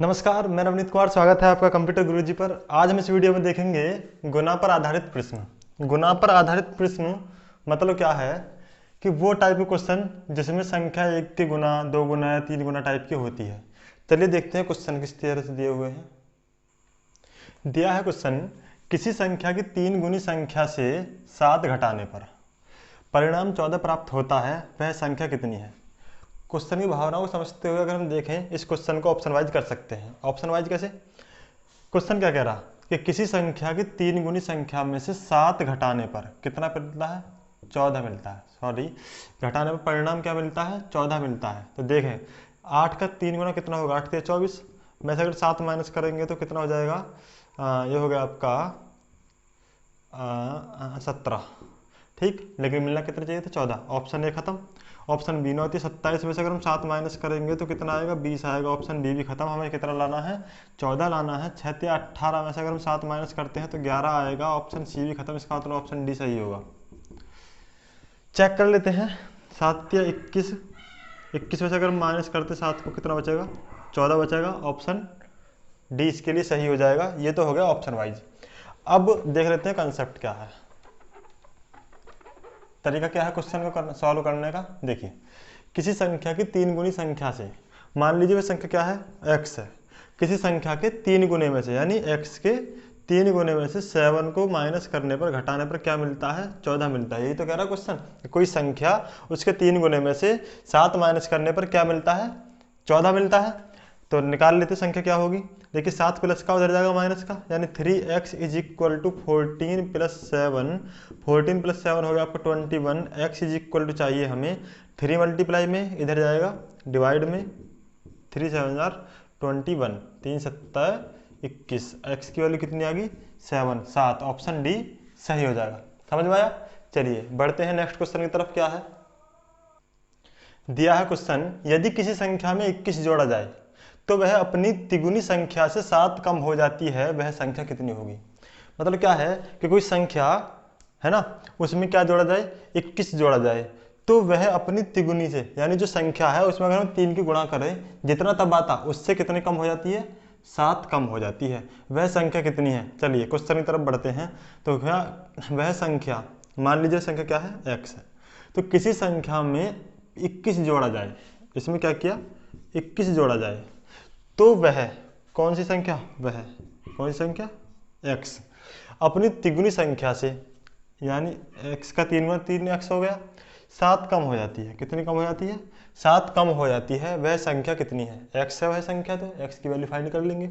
नमस्कार, मैं नवनीत कुमार। स्वागत है आपका कंप्यूटर गुरुजी पर। आज हम इस वीडियो में देखेंगे गुना पर आधारित प्रश्न। गुना पर आधारित प्रश्न मतलब क्या है कि वो टाइप के क्वेश्चन जिसमें संख्या एक के गुना, दो गुना या तीन गुना टाइप की होती है। चलिए देखते हैं क्वेश्चन किस तरह से दिए हुए हैं। दिया है क्वेश्चन, किसी संख्या की तीन गुनी संख्या से 7 घटाने पर परिणाम 14 प्राप्त होता है, वह संख्या कितनी है। क्वेश्चन की भावनाओं को समझते हुए अगर हम देखें, इस क्वेश्चन को ऑप्शन वाइज कर सकते हैं। ऑप्शन वाइज कैसे? क्वेश्चन क्या कह रहा कि किसी संख्या की तीन गुनी संख्या में से 7 घटाने पर कितना मिलता है? 14 मिलता है। सॉरी, घटाने पर परिणाम क्या मिलता है? 14 मिलता है। तो देखें, 8 का तीन गुना कितना होगा? 8 के 24 में से अगर 7 माइनस करेंगे तो कितना हो जाएगा? ये हो गया आपका 17। ठीक, लेकिन मिलना कितना चाहिए था? 14। ऑप्शन ए खत्म। ऑप्शन बी 9 27 में से अगर हम 7 माइनस करेंगे तो कितना आएगा? 20 आएगा। ऑप्शन बी भी खत्म। हमें कितना लाना है? 14 लाना है। 6 या 18 में से अगर हम 7 माइनस करते हैं तो 11 आएगा। ऑप्शन सी भी खत्म। इसका मतलब ऑप्शन डी सही होगा। चेक कर लेते हैं। 7 या 21, 21 में से अगर हम माइनस करते 7 को कितना बचेगा? 14 बचेगा। ऑप्शन डी इसके लिए सही हो जाएगा। ये तो हो गया ऑप्शन वाइज। अब देख लेते हैं कंसेप्ट क्या है, तरीका क्या है क्वेश्चन को सॉल्व करने का। देखिए, किसी संख्या की तीन गुनी संख्या से, मान लीजिए वह संख्या क्या है? x है। किसी संख्या के तीन गुने में से, यानी x के तीन गुने में से 7 को माइनस करने पर, घटाने पर क्या मिलता है? 14 मिलता है। यही तो कह रहा क्वेश्चन। कोई संख्या उसके तीन गुने में से 7 माइनस करने पर क्या मिलता है? 14 मिलता है। तो निकाल लेते संख्या क्या होगी। देखिए, 7 प्लस का उधर जाएगा माइनस का, यानी 3x is equal to 14 plus 7। 14 plus 7 हो गया आपका 21। x इज इक्वल टू चाहिए हमें 3 मल्टीप्लाई में इधर जाएगा डिवाइड में, 3 7 21, 3 7 21। x की वैल्यू कितनी आ गई? 7। ऑप्शन डी सही हो जाएगा। समझ में आया? चलिए बढ़ते हैं नेक्स्ट क्वेश्चन की तरफ। क्या है दिया है क्वेश्चन, यदि किसी संख्या में 21 जोड़ा जाए तो वह अपनी तिगुनी संख्या से 7 कम हो जाती है, वह संख्या कितनी होगी। मतलब क्या है कि कोई संख्या है ना, उसमें क्या जोड़ा जाए? 21 जोड़ा जाए तो वह अपनी तिगुनी से, यानी जो संख्या है उसमें अगर हम 3 की गुणा करें, जितना तब आता उससे कितनी कम हो जाती है? 7 कम हो जाती है। वह संख्या कितनी है? चलिए क्वेश्चन की तरफ बढ़ते हैं। तो क्या वह संख्या, मान लीजिए संख्या क्या है? x है। तो किसी संख्या में 21 जोड़ा जाए, इसमें क्या किया? 21 जोड़ा जाए तो वह कौन सी संख्या? वह कौन सी संख्या? x अपनी तिगुनी संख्या से, यानी x का 3 गुना 3x हो गया, 7 कम हो जाती है। कितनी कम हो जाती है? 7 कम हो जाती है। वह संख्या कितनी है? x है वह संख्या। तो x की वैल्यू फाइंड कर लेंगे।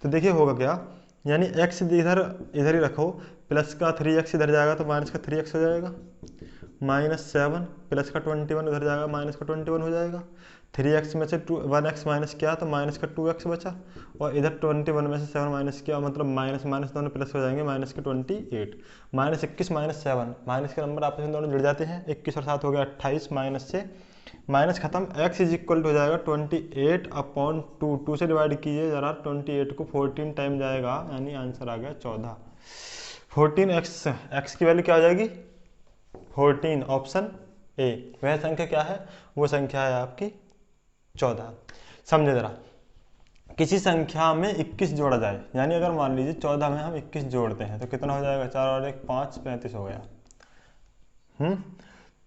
तो देखिए होगा क्या, यानी x इधर इधर ही रखो, प्लस का 3x इधर जाएगा तो माइनस का 3x हो जाएगा, -7 प्लस का 21 उधर जाएगा, माइनस का 21 हो जाएगा। 3x में से 1x माइनस किया तो माइनस का 2x बचा, और इधर 21 में से 7 माइनस किया, मतलब माइनस माइनस दोनों प्लस हो जाएंगे, माइनस के 28। -21 -7, माइनस के नंबर आपस में दोनों जुड़ जाते हैं। 21 और 7 हो गया 28, माइनस से माइनस खत्म। x इज इक्वल हो जाएगा 28/2। 2 से डिवाइड कीजिए जरा, 28 को 14 टाइम जाएगा, यानी आंसर आ गया 14। 14x की वैल्यू क्या हो जाएगी? 14। Option A. वह संख्या क्या है? वो संख्या है आपकी 14। समझे जरा, किसी संख्या में 21 जोड़ा जाए, यानी अगर मान लीजिए 14 में हम 21 जोड़ते हैं तो कितना हो जाएगा? 4 और 1 5, 35 हो गया।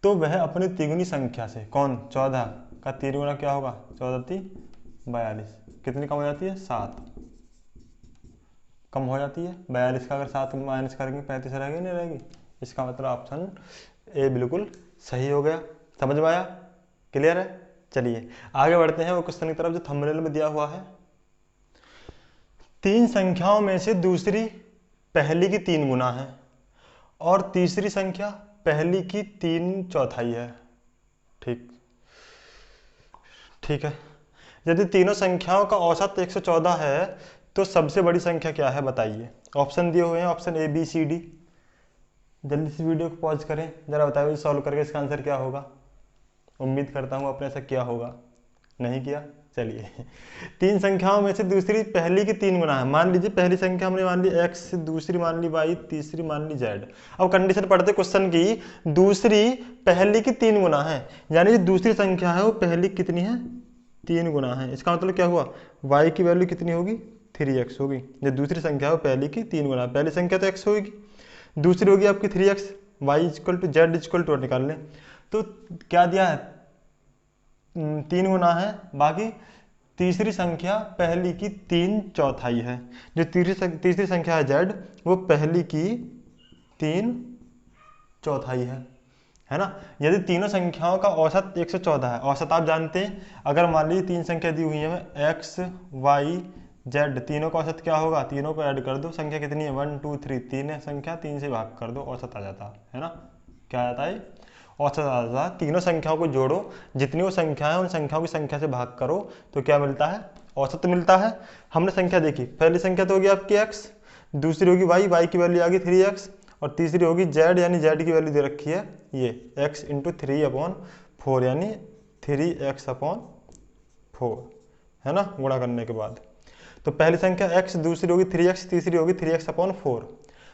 तो वह अपनी तिगुनी संख्या से, कौन? 14 का 3 गुना क्या होगा? 14 3 42। कितनी कम हो जाती है? 7 कम हो जाती है। 42 का अगर 7 माइनस करेंगे 35 रहेगी, नहीं रहेगी। इसका मतलब ऑप्शन ए बिल्कुल सही हो गया। समझ में आया? क्लियर है? चलिए आगे बढ़ते हैं वो क्वेश्चन की तरफ जो थंबनेल में दिया हुआ है। तीन संख्याओं में से दूसरी पहली की 3 गुना है और तीसरी संख्या पहली की 3/4 है। ठीक ठीक है। यदि तीनों संख्याओं का औसत 114 है तो सबसे बड़ी संख्या क्या है, बताइए। ऑप्शन दिए हुए हैं, option A B C D. जल्दी से वीडियो को पॉज करें, जरा बताइए सॉल्व करके इसका आंसर क्या होगा। उम्मीद करता हूँ आपने ऐसा किया होगा। नहीं किया? चलिए, तीन संख्याओं में से दूसरी पहली की 3 गुना है। मान लीजिए पहली संख्या हमने मान ली x, दूसरी मान ली y, तीसरी मान ली z। अब कंडीशन पढ़ते क्वेश्चन की, दूसरी पहली की 3 गुना है, यानी जो दूसरी संख्या है वो पहली कितनी है? 3 गुना है। इसका मतलब क्या हुआ, y की वैल्यू कितनी होगी, 3x होगी। जो दूसरी संख्या है पहली की 3 गुना, पहली संख्या तो x होगी, दूसरी होगी आपकी 3x। y equal to Z equal to निकाल लें तो क्या दिया है, 3 गुना है, बाकी तीसरी संख्या पहली की 3/4 है। जो तीसरी संख्या है z वो पहली की 3/4 है ना। यदि तीनों संख्याओं का औसत 114 है, औसत आप जानते हैं, अगर मान लीजिए 3 संख्या दी हुई है हमें x y z, तीनों का औसत क्या होगा, तीनों को ऐड कर दो, संख्या कितनी है 1 2 3, 3 है संख्या, 3 से भाग कर दो, औसत आ जाता है ना। क्या आ जाता है, औसत आ जाता है। तीनों संख्याओं को जोड़ो, जितनी वो संख्या है उन संख्याओं की संख्या से भाग करो तो क्या मिलता है, औसत मिलता है। हमने संख्या देखी, पहली संख्या तो होगी आपकी x, दूसरी होगी y की वैल्यू आ गई 3x, और तीसरी होगी z, यानी z की वैल्यू दे रखी है ये x इंटू 3/4, यानी 3x/4 है ना, गुणा करने के बाद। तो पहली संख्या x, दूसरी होगी 3x, तीसरी होगी 3x/4।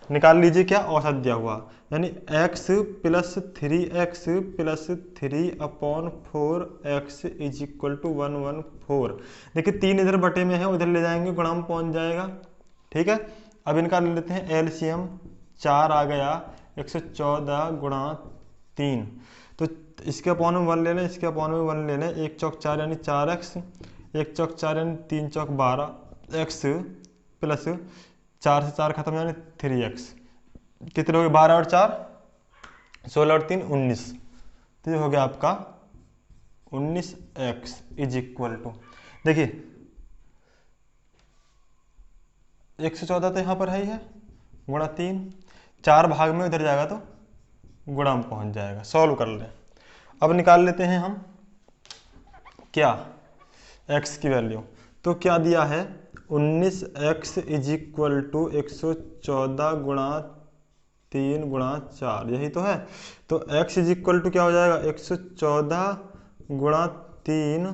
निकाल लीजिए क्या औसत दिया हुआ, यानी x plus 3x plus 3/4x is equal to 114। देखिए 3 इधर बटे में है, उधर ले जाएंगे गुणा में पहुंच जाएगा, ठीक है। अब इनका ले लेते हैं एलसीएम, 4 आ गया, 114 गुणा 3, तो इसके अपॉन में 1 ले लें, इसके अपॉन में 1 ले लें, 1 चौक 4 यानी 4x, 1 चौक 4 यानी 3 चौक 12x प्लस 4 से 4 खत्म यानी 3x, कितने हो गए 12 और 4 16 और 3 19, तो ये हो गया आपका 19x इज इक्वल टू, देखिए 114 तो यहाँ पर है ही है, गुणा 3, 4 भाग में उधर जाएगा तो गुणा में पहुँच जाएगा। सॉल्व कर लें, अब निकाल लेते हैं हम क्या x की वैल्यू, तो क्या दिया है 19x इज इक्वल टू 114 गुणा 3 गुणा 4, यही तो है। तो x इज इक्वल टू क्या हो जाएगा 114 गुणा 3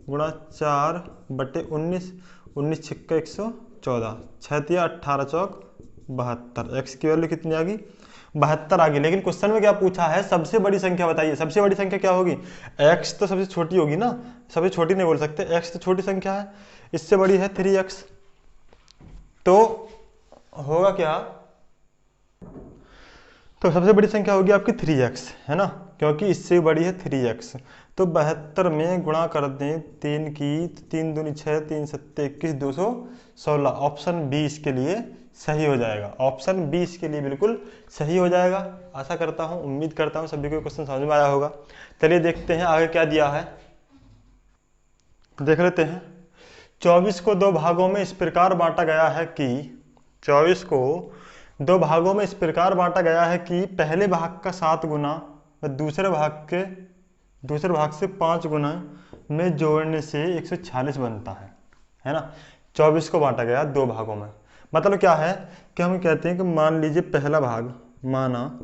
गुणा 4 बटे 19, 19 छिक्का 114, 6 18 चौक 72, x की वैल्यू कितनी आ गई 72 आ गई। लेकिन क्वेश्चन में क्या पूछा है, सबसे बड़ी संख्या बताइए, सबसे बड़ी संख्या क्या होगी, x तो सबसे छोटी होगी ना, सबसे छोटी नहीं बोल सकते, x तो छोटी संख्या है, इससे बड़ी है 3x, तो होगा क्या, तो सबसे बड़ी संख्या होगी आपकी 3x है ना, क्योंकि इससे बड़ी है 3x। तो 72 में गुणा कर दें 3 की, 3 दूनी 6, 3 सत्ते 21, 216, ऑप्शन 20 के लिए सही हो जाएगा, ऑप्शन 20 के लिए बिल्कुल सही हो जाएगा। आशा करता हूँ, उम्मीद करता हूँ सभी को क्वेश्चन समझ में आया होगा। चलिए देखते हैं आगे क्या दिया है, देख लेते हैं। 24 को 2 भागों में इस प्रकार बांटा गया है कि 24 को 2 भागों में इस प्रकार बांटा गया है कि पहले भाग का 7 गुना व दूसरे भाग से 5 गुना में जोड़ने से 146 बनता है ना। 24 को बांटा गया 2 भागों में, मतलब क्या है कि हम कहते हैं कि मान लीजिए पहला भाग, माना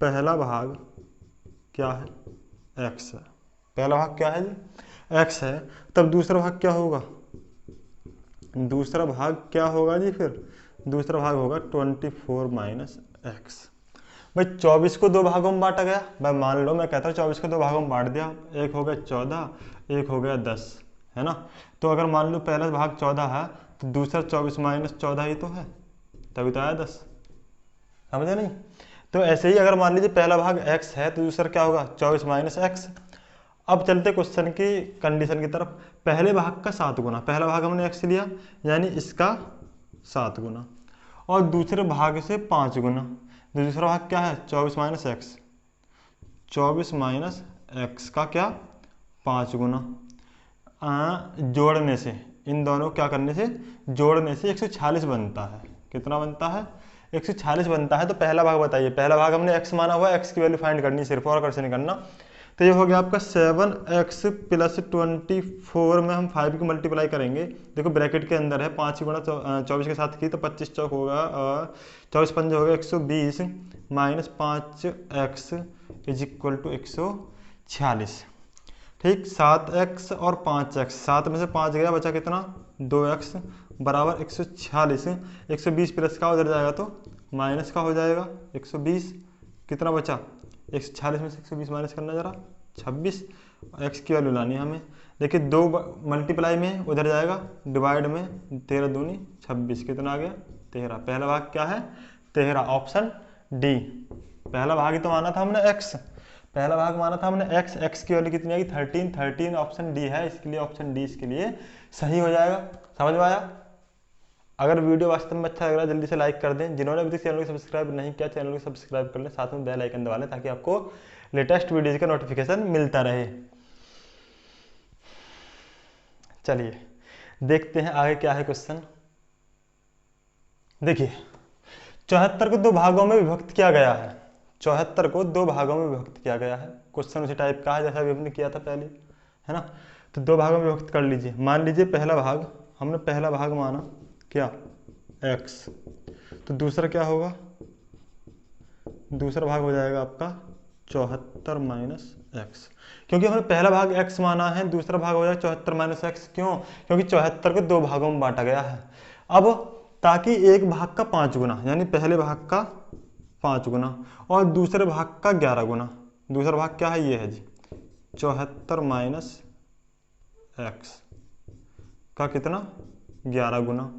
पहला भाग क्या है, x है, पहला भाग क्या है जी, x है, तब दूसरा भाग क्या होगा, दूसरा भाग क्या होगा जी, फिर दूसरा भाग होगा 24 माइनस x। भाई 24 को 2 भागों में बांटा गया, भाई मान लो मैं कहता हूँ 24 को 2 भागों में बांट दिया, एक हो गया 14, एक हो गया 10 है ना। तो अगर मान लो पहला भाग 14 है तो दूसरा 24 माइनस 14 ही तो है, तभी तो आया 10, समझे नहीं। तो ऐसे ही अगर मान लीजिए पहला भाग x है तो दूसरा क्या होगा 24 माइनस x। अब चलते क्वेश्चन की कंडीशन की तरफ, पहले भाग का 7 गुना, पहला भाग हमने x लिया यानी इसका 7 गुना, और दूसरे भाग से 5 गुना, दूसरा भाग क्या है 24 माइनस x, 24 माइनस x का क्या 5 गुना, जोड़ने से, इन दोनों क्या करने से, जोड़ने से 146 बनता है। कितना बनता है 146 बनता है। तो पहला भाग बताइए, पहला भाग हमने x माना हुआ, x की वैल्यू फाइंड करनी, सिर्फ और कैसे नहीं करना। तो ये हो गया आपका 7x प्लस 24 में हम 5 की मल्टीप्लाई करेंगे, देखो ब्रैकेट के अंदर है 5 गुणा 24 के साथ की, तो 25 चौक होगा, 24 पंजे हो गया 120 minus 5x is equal to 146, ठीक। 7x और 5x, 7 में से 5 गया, बचा कितना 2x बराबर 146, 120 प्लस का उधर जाएगा तो माइनस का हो जाएगा 120, कितना बचा 146 में से 120 माइनस करना जरा 26, एक्स की वैल्यू लानी है हमें। देखिए 2 मल्टीप्लाई में उधर जाएगा, डिवाइड में 13 दूनी 26, कितना आ गया 13। पहला भाग क्या है 13, ऑप्शन डी। पहला भाग ही तो माना था हमने एक्स, पहला भाग माना था हमने एक्स, एक्स की वैल्यू कितनी आएगी 13, 13 ऑप्शन डी है, इसके लिए ऑप्शन डी इसके लिए सही हो जाएगा। समझ में आया? अगर वीडियो वास्तव में अच्छा लग रहा है जल्दी से लाइक कर दें। जिन्होंने अभी तक चैनल को सब्सक्राइब नहीं किया चैनल को सब्सक्राइब कर लें, साथ में बेल आइकन दबा लें ताकि आपको लेटेस्ट वीडियोज का नोटिफिकेशन मिलता रहे। चलिए देखते हैं आगे क्या है क्वेश्चन। देखिए 74 को 2 भागों में विभक्त किया गया है, 74 को 2 भागों में विभक्त किया गया है। क्वेश्चन उसी टाइप का है जैसा अभी हमने किया था पहले, है ना। तो 2 भागों में विभक्त कर लीजिए। मान लीजिए पहला भाग, हमने पहला भाग माना क्या x, तो दूसरा क्या होगा, दूसरा भाग हो जाएगा आपका 74 माइनस एक्स, क्योंकि हमने पहला भाग x माना है, दूसरा भाग हो जाएगा 74 माइनस एक्स। क्यों? क्योंकि 74 को 2 भागों में बांटा गया है। अब ताकि एक भाग का 5 गुना, यानी पहले भाग का 5 गुना और दूसरे भाग का 11 गुना। दूसरा भाग क्या है, ये है जी 74 माइनस एक्स का कितना 11 गुना।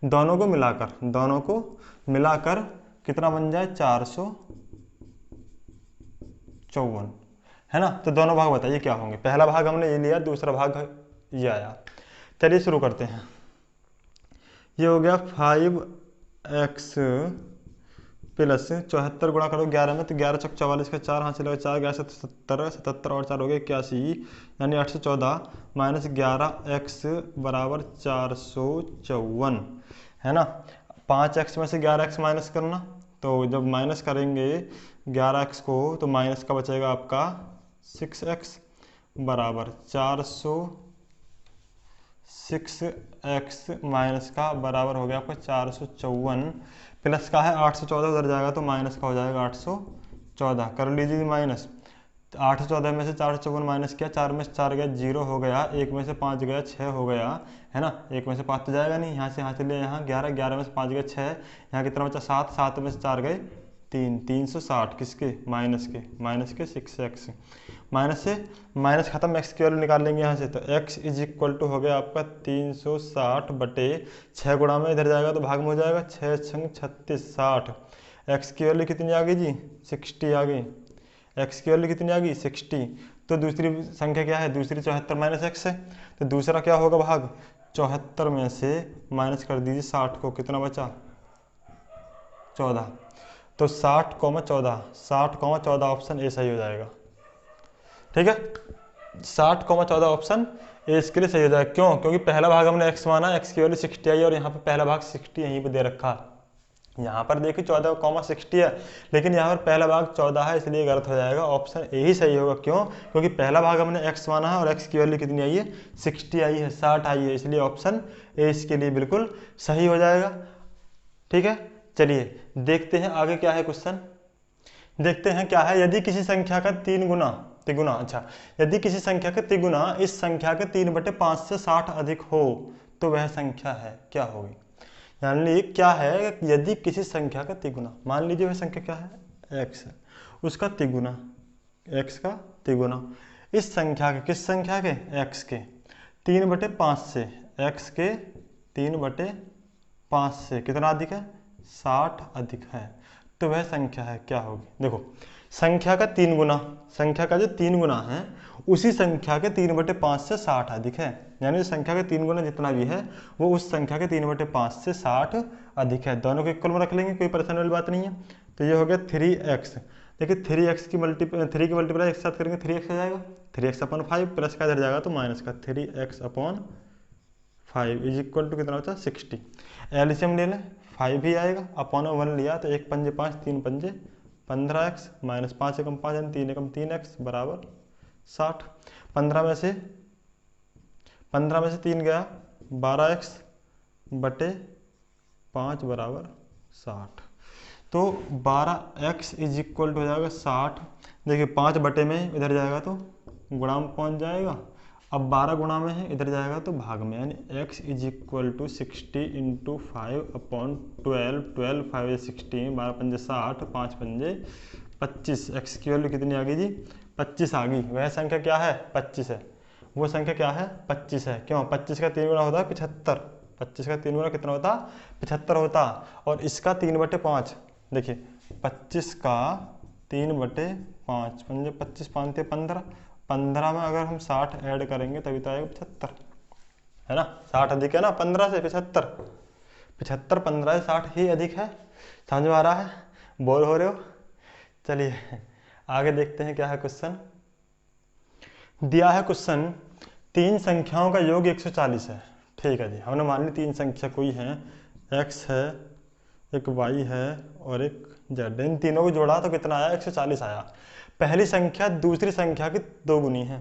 दोनों को मिलाकर कितना बन जाए 454, है ना। तो दोनों भाग बताइए क्या होंगे। पहला भाग हमने ये लिया, दूसरा भाग ये आया। चलिए शुरू करते हैं। ये हो गया 5x प्लस 74 गुणा करो 11 में, तो 11 चौक 44 का 4 हाथ चलेगा 4, 11 से 77, 77 और 4 हो गए 81, यानी 814 माइनस 11x बराबर 454, है ना। 5x में से 11x माइनस करना, तो जब माइनस करेंगे 11x को तो माइनस का बचेगा आपका 6x बराबर 6x माइनस का बराबर हो गया आपका 454, प्लस का है 814 उधर जाएगा तो माइनस का हो जाएगा 814। कर लीजिए माइनस, 814 में से 454 माइनस किया, 4 में से 4 गया 0 हो गया, 1 में से 5 गया 6 हो गया, है ना। 1 में से 5 तो जाएगा नहीं, यहाँ से यहाँ चलिए, यहाँ 11, 11 में से 5 गया 6, यहाँ कितना बचा 7, 7 में से 4 गए 3, 360 किसके माइनस के 6x, माइनस से माइनस खत्म, एक्स की वैल्यू निकाल लेंगे यहाँ से, तो x इज इक्वल टू हो गया आपका 360 बटे 6 गुणा में इधर जाएगा तो भाग में हो जाएगा 6 छंग 36 60। x की वैल्यू कितनी आ गई जी 60 आ गई, x की वैल्यू कितनी आ गई 60। तो दूसरी संख्या क्या है, दूसरी 74 माइनस एक्स है, तो दूसरा क्या होगा भाग 74 में से माइनस कर दीजिए 60 को, कितना बचा 14, तो 60,14, 60,14 ऑप्शन ए सही हो जाएगा। ठीक है, 60,14 ऑप्शन ए इसके लिए सही हो जाएगा। क्यों? क्योंकि पहला भाग हमने x माना, x की वैल्यू 60 आई और यहाँ पे पहला भाग 60 यहीं पे दे रखा। यहाँ पर देखिए 14,60 है, लेकिन यहाँ पर पहला भाग 14 है, इसलिए गलत हो जाएगा। ऑप्शन ए ही सही होगा। क्यों? क्योंकि पहला भाग हमने x माना है और x की वैल्यू कितनी आई है 60 आई है, 60 आई है, इसलिए ऑप्शन ए इसके लिए बिल्कुल सही हो जाएगा। ठीक है, चलिए देखते हैं आगे क्या है क्वेश्चन। देखते हैं क्या है, यदि किसी संख्या का तिगुना, अच्छा, यदि किसी संख्या का तिगुना इस संख्या के 3/5 से 60 अधिक हो तो वह संख्या है क्या होगी। यानी क्या है, यदि किसी संख्या का तिगुना, मान लीजिए वह संख्या क्या है x है, उसका तिगुना, x का तिगुना इस संख्या के, किस संख्या के x के 3/5 से, x के 3/5 से कितना अधिक है 60 अधिक है, तो वह संख्या है क्या होगी। देखो संख्या का 3 गुना, संख्या का जो 3 गुना है उसी संख्या के 3/5 से 60 अधिक है, यानी संख्या के 3 गुना जितना भी है वो उस संख्या के 3/5 से 60 अधिक है। दोनों को इक्वल में रख लेंगे, कोई परेशानी वाली बात नहीं है। तो ये हो गया 3x, देखिए 3x की मल्टीप्लाई एक साथ करेंगे 3x हो जाएगा, 3x/5 प्लस का इधर जाएगा तो माइनस का 3x/5 इज इक्वल टू कितना होता है 60। एलसीएम ले लें 5 ही आएगा, अपॉन 1 लिया तो 1 पंजे 5, 3 पंजे 15x माइनस 5 एकम 5 यानी 3 एकम 3x बराबर 60। 15 में से 3 गया 12x बटे 5 बराबर 60, तो 12x इज इक्वल टू हो जाएगा 60। देखिए 5 बटे में इधर जाएगा तो गुणा में पहुँच जाएगा, अब 12 गुणा में है इधर जाएगा तो भाग में, यानी x is equal to 60 into 5/12, 12 5 16, 12 पंजे 60, 5 पंजे 25, x की वैल्यू कितनी आ गई जी 25 आ गई, वह संख्या क्या है 25 है, वो संख्या क्या है 25 है। क्यों? 25 का 3 गुना होता है 75, 25 का 3 गुना कितना होता 75 होता, और इसका 3/5। देखिए 25 का 3/5, 25 5 15, 15 में अगर हम 60 ऐड करेंगे तभी तो आएगा 75, है ना। 60 अधिक है ना 15 से 75, 75 15 से 60 ही अधिक है। समझ में आ रहा है? बोर हो रहे हो? चलिए आगे देखते हैं क्या है क्वेश्चन। दिया है क्वेश्चन, 3 संख्याओं का योग 140 है। ठीक है जी, हमने मान ली 3 संख्या कोई है, x है, एक y है और एक z। इन तीनों को जोड़ा तो कितना आया 140 आया। पहली संख्या दूसरी संख्या की 2 गुनी है।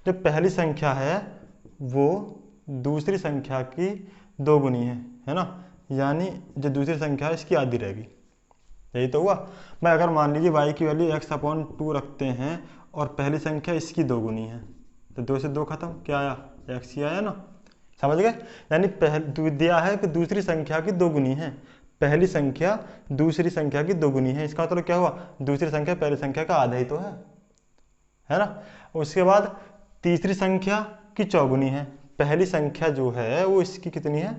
जो पहली संख्या है वो दूसरी संख्या की 2 गुनी है ना, यानी जो दूसरी संख्या है इसकी आधी रहेगी। यही तो हुआ। मैं अगर मान लीजिए y की वैल्यू x/2 रखते हैं और पहली संख्या इसकी 2 गुनी है, तो 2 से 2 खत्म, क्या आया x ही आया ना। समझ गए? यानी दिया है कि दूसरी संख्या की 2 गुनी है, पहली संख्या दूसरी संख्या की 2 गुनी है। इसका मतलब क्या हुआ, दूसरी संख्या पहली संख्या का आधा ही तो है ना। उसके बाद तीसरी संख्या की चौगुनी है, पहली संख्या जो है वो इसकी कितनी है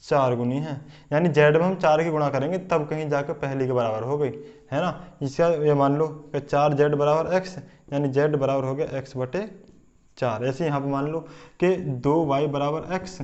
4 गुनी है। यानी z में हम 4 की गुणा करेंगे तब कहीं जाकर पहली के बराबर हो गई, है ना। इसका ये मान लो कि 4z बराबर x, यानी z बराबर हो गया x/4। ऐसे यहाँ पे मान लो कि 2y बराबर x,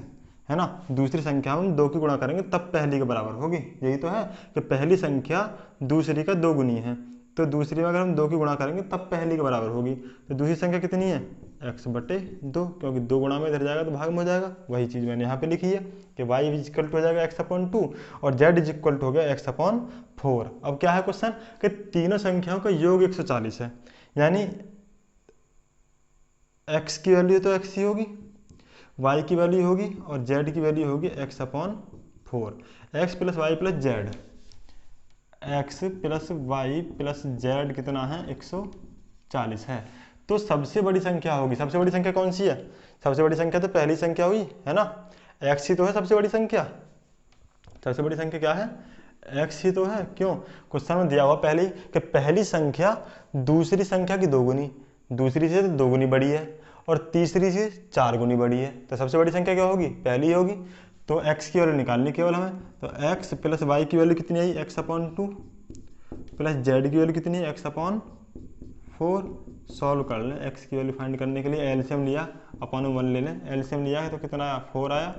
है ना। दूसरी संख्या हम 2 की गुणा करेंगे तब पहली के बराबर होगी। यही तो है कि पहली संख्या दूसरी का 2 गुनी है, तो दूसरी में अगर हम 2 की गुणा करेंगे तब पहली के बराबर होगी। तो दूसरी संख्या कितनी है x/2, क्योंकि 2 गुणा में इधर जाएगा तो भाग में हो जाएगा। वही चीज़ मैंने यहाँ पे लिखी है कि y इक्वल हो जाएगा x/2 और z इक्वल हो गया x/4। अब क्या है क्वेश्चन कि तीनों संख्याओं का योग 140 है, यानी x की वैल्यू तो x ही होगी, y की वैल्यू होगी और z की वैल्यू होगी x/4। x plus Y plus Z, x plus Y plus Z कितना है 140 है। तो सबसे बड़ी संख्या होगी, सबसे बड़ी संख्या कौन सी है, सबसे बड़ी संख्या तो पहली संख्या हुई, है ना। x ही तो है सबसे बड़ी संख्या, सबसे बड़ी संख्या क्या है x ही तो है। क्यों? क्वेश्चन में दिया हुआ पहले कि पहली संख्या दूसरी संख्या की 2 गुनी, दूसरी से 2 गुनी बड़ी है और तीसरी से 4 गुनी बड़ी है, तो सबसे बड़ी संख्या क्या होगी पहली होगी। तो x की वैल्यू निकालनी केवल हमें, तो x प्लस वाई की वैल्यू कितनी आई x/2 प्लस जेड की वैल्यू कितनी है x/4। सॉल्व कर लें, x की वैल्यू फाइंड करने के लिए एलसीएम लिया, अपन 1 ले लें। एलसीएम लिया है तो कितना आया 4 आया,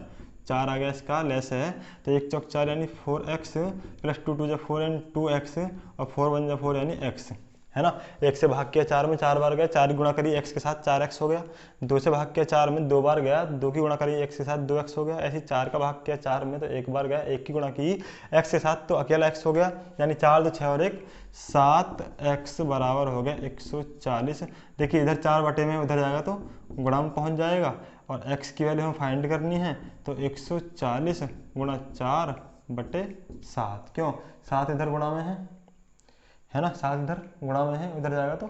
4 आ गया, इसका लेस है तो 1 चौक 4 यानी 4x प्लस 2 2 4 यानी 2x और 4 1 4 यानी x, है ना। 1 से भाग किया 4 में 4 बार गया, 4 की गुणा करी x के साथ 4x हो गया। 2 से भाग किया 4 में 2 बार गया, 2 की गुणा करी x के साथ 2x हो गया। ऐसे 4 का भाग किया 4 में तो 1 बार गया, 1 की गुणा की x के साथ तो अकेला x हो गया, यानी 4 2 6 और 1 7x बराबर हो गया 140। देखिए इधर 4 बटे में उधर जाएगा तो गुणा में पहुँच जाएगा और x की वैल्यू हम फाइंड करनी है, तो 140 गुणा 4/7। क्यों? 7 इधर गुणा में है ना, 7 इधर गुणा में है, उधर जाएगा तो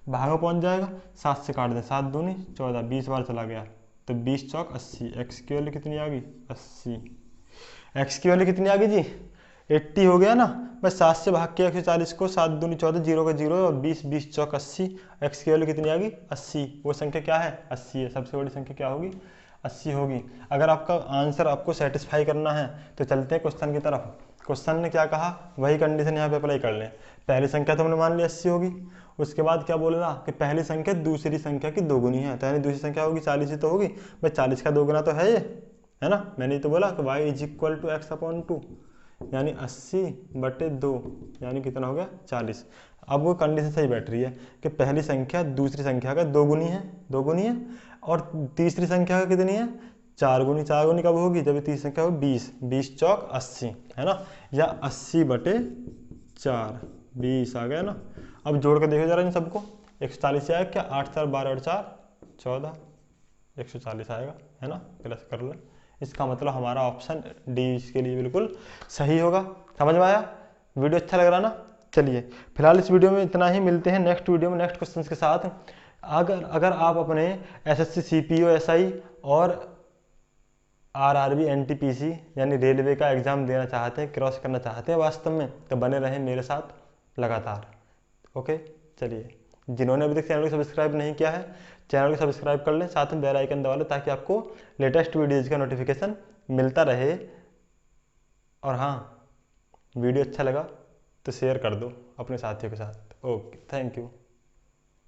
भाग में पहुंच जाएगा। 7 से काट दें, 7 दूनी 14, 20 बार चला गया तो 20 चौक 80। x की वैल्यू कितनी आ गई 80, x की वैल्यू कितनी आ गई जी 80 हो गया ना। बस 7 से भाग के 140 को, 7 दूनी 14, 0 का 0 और 20 20 चौक 80। x की वैल्यू कितनी आ गई 80, वो संख्या क्या है 80 है। सबसे बड़ी संख्या क्या होगी 80 होगी। अगर आपका आंसर आपको सेटिस्फाई करना है तो चलते हैं क्वेश्चन की तरफ। क्वेश्चन ने क्या कहा वही कंडीशन यहाँ पे अप्लाई कर लें। पहली संख्या तो हमने मान लिया 80 होगी, उसके बाद क्या बोल रहा कि पहली संख्या दूसरी संख्या की 2 गुनी है, तो यानी दूसरी संख्या होगी 40 ही तो होगी। भाई 40 का 2 गुना तो है ये, है ना। मैंने तो बोला कि y इक्वल टू x/2 यानी 80/2 यानी कितना हो गया 40। अब वो कंडीशन सही बैठ रही है कि पहली संख्या दूसरी संख्या का 2 गुनी है, 2 गुनी है, और तीसरी संख्या का कितनी है 4 गुनी। 4 गुनी कब होगी जब तीसरी संख्या हो 20, 20 चौक 80, है ना, या 80/4, 20 आ गया ना। अब जोड़ के देखो जरा इन सबको, 140 से आएगा क्या 8 4 12 और 4 14, 140 आएगा, है ना। प्लस कर ले, इसका मतलब हमारा ऑप्शन डी इसके लिए बिल्कुल सही होगा। समझ में आया? वीडियो अच्छा लग रहा ना। चलिए फिलहाल इस वीडियो में इतना ही, मिलते हैं नेक्स्ट वीडियो में नेक्स्ट क्वेश्चन के साथ। अगर आप अपने एसएससी सीपीओ एसआई और आरआरबी एनटीपीसी यानी रेलवे का एग्ज़ाम देना चाहते हैं, क्रॉस करना चाहते हैं वास्तव में, तो बने रहें मेरे साथ लगातार। ओके चलिए जिन्होंने अभी तक चैनल को सब्सक्राइब नहीं किया है, चैनल को सब्सक्राइब कर लें, साथ में बेल आइकन दबा लें ताकि आपको लेटेस्ट वीडियोज़ का नोटिफिकेशन मिलता रहे। और हाँ, वीडियो अच्छा लगा तो शेयर कर दो अपने साथियों के साथ। Okay, thank you.